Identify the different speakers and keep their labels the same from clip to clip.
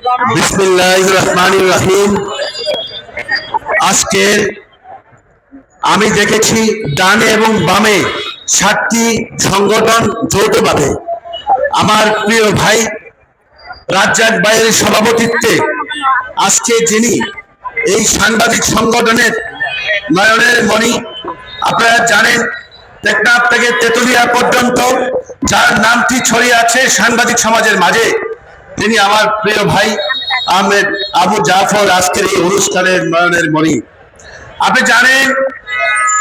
Speaker 1: বিসমিল্লাহির রহমানির রহিম। আজকে আমি দেখেছি ডানে এবং বামে 7টি সংগঠন যৌথভাবে আমার প্রিয় ভাই রাজ্জাক ভাইয়ের সভাপতিত্বে আজকে যিনি এই সাংবাদিক সংগঠনের নয়নের মণি, আপনারা জানেন টেকনাফ থেকে তেতুলিয়া পর্যন্ত যার নামটি ছড়িয়ে আছে সাংবাদিক সমাজের মাঝে, তিনি আমার প্রিয় ভাই আহমেদ আবু জাফর আজকের এই অনুষ্ঠানের নয়নের মণি। আপনি জানেন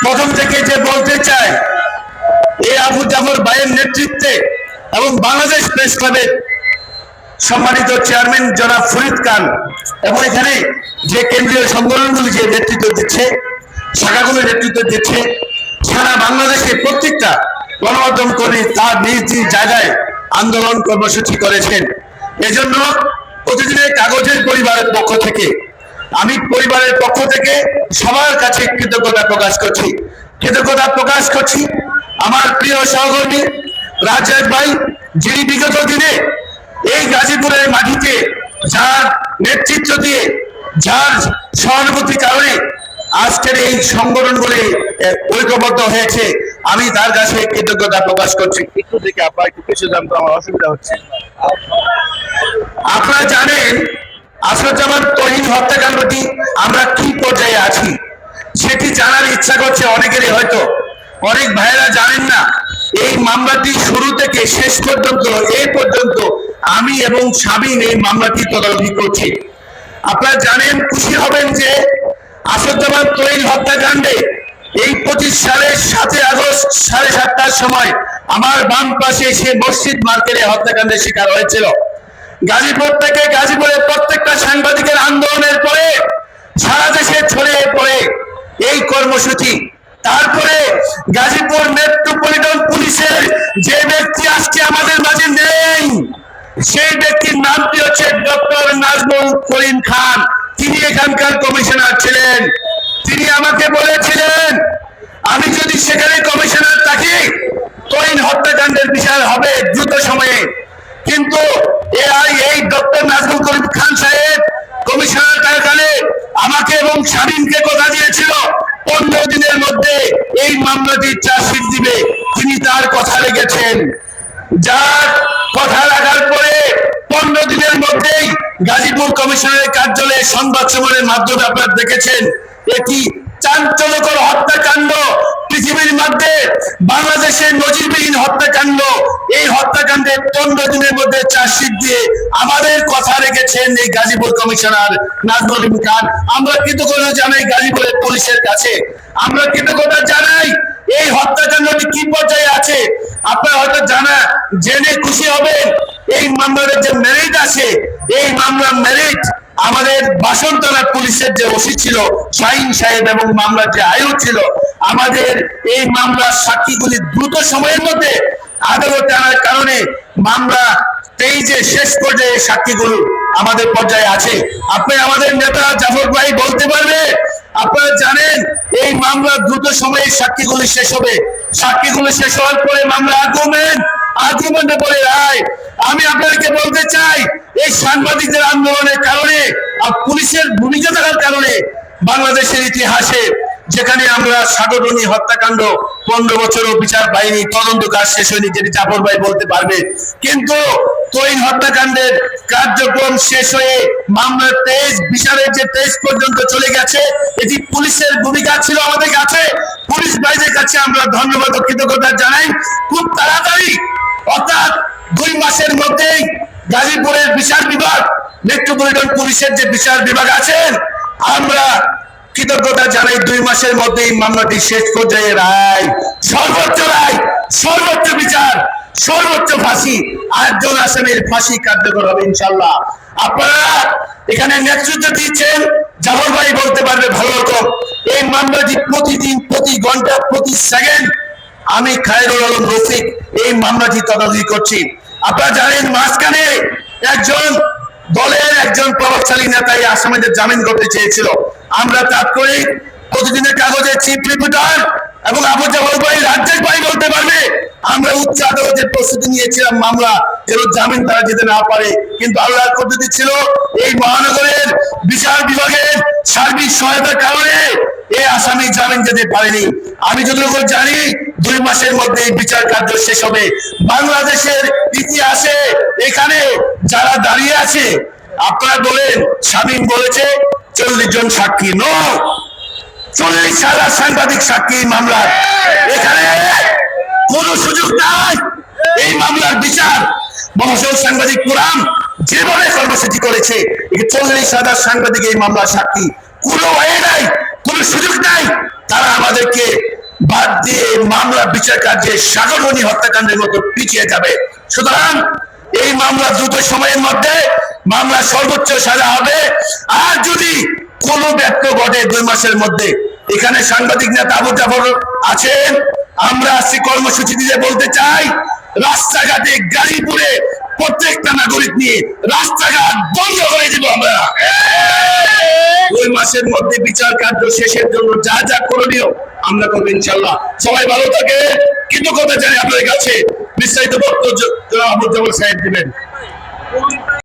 Speaker 1: প্রথম থেকে যে বলতে চাই, এই আবু জাফর ভাইয়ের নেতৃত্বে এবং বাংলাদেশ প্রেস ক্লাবের সম্মানিত চেয়ারম্যান জনাব ফরিদ খান এবং এখানে যে কেন্দ্রীয় সংগঠনগুলি যে নেতৃত্ব দিচ্ছে, শাখাগুলো নেতৃত্ব দিচ্ছে, সারা বাংলাদেশে প্রত্যেকটা গণমাধ্যম কর্মী তার নিজ নিজ জায়গায় আন্দোলন কর্মসূচি করেছেন। এজন্য প্রতিদিনের কাগজের পরিবারের পক্ষ থেকে আমি পরিবারের পক্ষ থেকে সবার কাছে কৃতজ্ঞতা প্রকাশ করছি আমার প্রিয় সহকর্মী রাজ্জাক ভাই, যিনি বিগত দিনে এই গাজীপুরের মাটিতে যার নেতৃত্ব দিয়ে, যার সহানুভূতির কারণে আজকের এই সংগঠনগুলি ঐক্যবদ্ধ হয়েছে, আমি তার কাছে কৃতজ্ঞতা প্রকাশ করছি। একটু দেখে আপনার একটু পিছিয়ে যান তো, আমার অসুবিধা হচ্ছে। আপনারা জানেন আসাদুজ্জামান তহিদ হত্যাকাণ্ডটি আমরা কি পর্যায়ে আছি সেটি জানার ইচ্ছা করছে অনেকেরই, হয়তো অনেক ভাইয়েরা জানেন না। এই মামলাটি শুরু থেকে শেষ পর্যন্ত এই পর্যন্ত আমি এবং শাবিন এই মামলাটি তদারকি করছি। আপনারা জানেন, খুশি হবেন যে আসাদুজ্জামান তহিদ হত্যাকাণ্ডে এই 25 সালের 7 আগস্ট 7:30টার সময় আমার বাম পাশে সে মসজিদ মার্কেটে হত্যাকাণ্ডের শিকার হয়েছিল। গাজীপুর থেকে গাজীপুরের প্রত্যেকটা সাংবাদিকের আন্দোলনের পরে সারা দেশে ছড়িয়ে পড়ে এই কর্মসূচি। তারপরে গাজীপুর মেট্রোপলিটন পুলিশের যে ব্যক্তি আজকে আমাদের মাঝে নেই, সেই ব্যক্তির নামটি হচ্ছে ডক্টর নাজমুল করিম খান। তিনি এখানকার কমিশনার ছিলেন। তিনি আমাকে বলেছিলেন আমি যদি সেখানে কমিশনার থাকি তহিদ হত্যাকাণ্ডের বিচার হবে দ্রুত সময়ে। কিন্তু এই ডক্টর নাজমুল করিম খান সাহেব কমিশনার থাকাকালে আমাকে এবং শাবিনকে কথা দিয়েছিল 15 দিনের মধ্যে এই মামলাটি চার্জশিট দিবে। তিনি তার কথা রেখেছেন। যার কথা রাখার পরে 15 দিনের মধ্যেই গাজীপুর কমিশনারের কার্যালয়ে সংবাদ সম্মেলনের মাধ্যমে আপনারা দেখেছেন, এটি চাঞ্চল্যকর হত্যাকাণ্ড, পৃথিবীর মধ্যে বাংলাদেশের নজিরবিহীন হত্যাকাণ্ড। এই হত্যাকাণ্ডে 15 দিনের মধ্যে চার্জশিট দিয়ে আমাদের কথা রেখেছেন এই গাজীপুর কমিশনার নাজমুল করিম খান। আমরা কৃতজ্ঞতা জানাই গাজীপুরের পুলিশের কাছে, আমরা কৃতজ্ঞতা জানাই। এই হত্যাকাণ্ডটি কি পর্যায়ে আছে আপনারা হয়তো জেনে খুশি হবেন। এই মামলার যে মেরিট আছে, এই মামলার মেরিট আমাদের বাসন্তরা পুলিশের যে ওসি ছিল শাহিন সাহেব এবং মামলার যে আয়ু ছিল, আমাদের এই মামলার সাক্ষীগুলি দ্রুত সময়ের মধ্যে আদালতে আনার কারণে মামলা 23-এ শেষ পর্যায়ে সাক্ষীগুলো আমাদের পর্যায়ে আছে। আপনি আমাদের নেতা জাফর ভাই বলতে পারবে, আপনারা জানেন এই মামলা দ্রুত সময়ে সাক্ষীগুলি শেষ হবে। সাক্ষীগুলি শেষ হওয়ার পরে মামলা আর্গুমেন্টে পড়ে রায়। আমি আপনাদেরকে বলতে চাই, এই সাংবাদিকদের আন্দোলনের কারণে আর পুলিশের ভূমিকা থাকার কারণে বাংলাদেশের ইতিহাসে যেখানে আমরা সাগররণী হত্যাকাণ্ড 15 বছরও বিচার পাইনি, তদন্ত কাজ শেষ হয়নি, যেটি জাফর ভাই বলতে পারবে। কিন্তু তহিদ হত্যাকাণ্ডের কার্যক্রম শেষ হয়ে মামলার বিচারের যে 23 পর্যন্ত চলে গেছে, এটি পুলিশের ভূমিকা ছিল আমাদের কাছে। পুলিশ ভাইদের কাছে আমরা ধন্যবাদ ও কৃতজ্ঞতা জানাই। খুব তাড়াতাড়ি অর্থাৎ 2 মাসের মধ্যেই গাজীপুরের বিচার বিভাগ, মেট্রোপলিটন পুলিশের যে বিচার বিভাগ আছেন, আমরা কৃতজ্ঞতা জানাই 2 মাসের মধ্যেই মামলাটি শেষ পর্যায়ে রায়, সর্বোচ্চ বিচার, সর্বোচ্চ ফাঁসি, 8 জন আসামির ফাঁসি কার্যকর হবে ইনশাআল্লাহ। আপনারা এখানে নেতৃত্ব দিচ্ছেন, জাফর ভাই বলতে পারবে ভালো রকম। এই মামলাটি প্রতিদিন, প্রতি ঘন্টা, প্রতি সেকেন্ড আমি খায়রুল আলম রফিক এই মামলাটি তদারকি করছি। আপনারা জানেন মাঝখানে একজন দলের একজন প্রভাবশালী নেতা এই আসামিদের জামিন করতে চেয়েছিল। আমরা তাৎক্ষণিক প্রতিদিনের কাগজে চিফ রিপোর্টার এবং আবু জাফর ভাই, রাজ্জাক ভাই বলতে পারবে, আমরা উচ্চ আদালতের প্রস্তুতি নিয়েছিলাম মামলা যেন জামিন তারা যেতে না পারে, কিন্তু আল্লাহর পদ্ধতি ছিল এই মহানগরের বিচার বিভাগের সার্বিক সহায়তার কারণে এই আসামি জামিন যেতে পারেনি। আমি যতটুকু জানি 2 মাসের মধ্যে বিচার কার্য শেষ হবে। বাংলাদেশের ইতিহাসে এখানে যারা দাঁড়িয়ে আছে, আপনারা বলেন শামীম বলেছে 40 জন সাক্ষী, নো, 40,000 সাংবাদিক সাক্ষী মামলার। এখানে কোনো সুযোগ নাই এই মামলার বিচার। মহাশয় সাংবাদিক ফোরাম যেভাবে কর্মসূচি করেছে, 40,000 সাংবাদিক এই মামলার সাক্ষী, কোনো ওয়ে নাই, কোনো সুযোগ নাই তারা আমাদেরকে বাদ দিয়ে মামলা বিচার কার্যে সাগরমণি হত্যাকাণ্ডের মতো পিছিয়ে যাবে। সুতরাং এই মামলা দ্রুত সময়ের মধ্যে মামলা সর্বোচ্চ সাজা হবে। আর যদি কোনো ব্যর্থ ঘটে 2 মাসের মধ্যে, এখানে সাংবাদিক নেতা আবু জাফর আছেন, আমরা আজকে কর্মসূচি দিয়ে বলতে চাই, রাস্তাঘাটে গাড়ি পুড়ে প্রত্যেকটা নাগরিক নিয়ে রাস্তাঘাট বন্ধ করে দিব আমরা। 2 মাসের মধ্যে বিচার কার্য শেষের জন্য যা যা করণীয় আমরা করবো ইনশাল্লাহ। সবাই ভালো থাকে, কিন্তু কথা জানি আপনাদের কাছে বিস্তারিত বক্তব্য জনাব আবু জাফর সাহেব দিবেন।